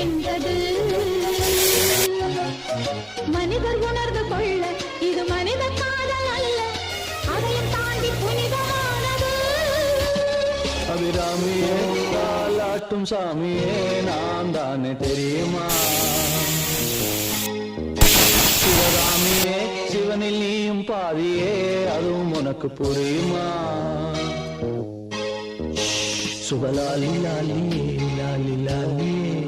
வந்தது. மனிதர் உணர்ந்து கொள்ள இது மனித காதல் அல்ல, அதையும் தாண்டி புனிதமானது. அபிராமியே தாலாட்டும் சாமியே நான் தானே தெரியுமா? சிவராமியே சிவனில் நீயும் பாதியே அதுவும் உனக்கு புரியுமா? சுபலாலி லாலி லாலி லாலியே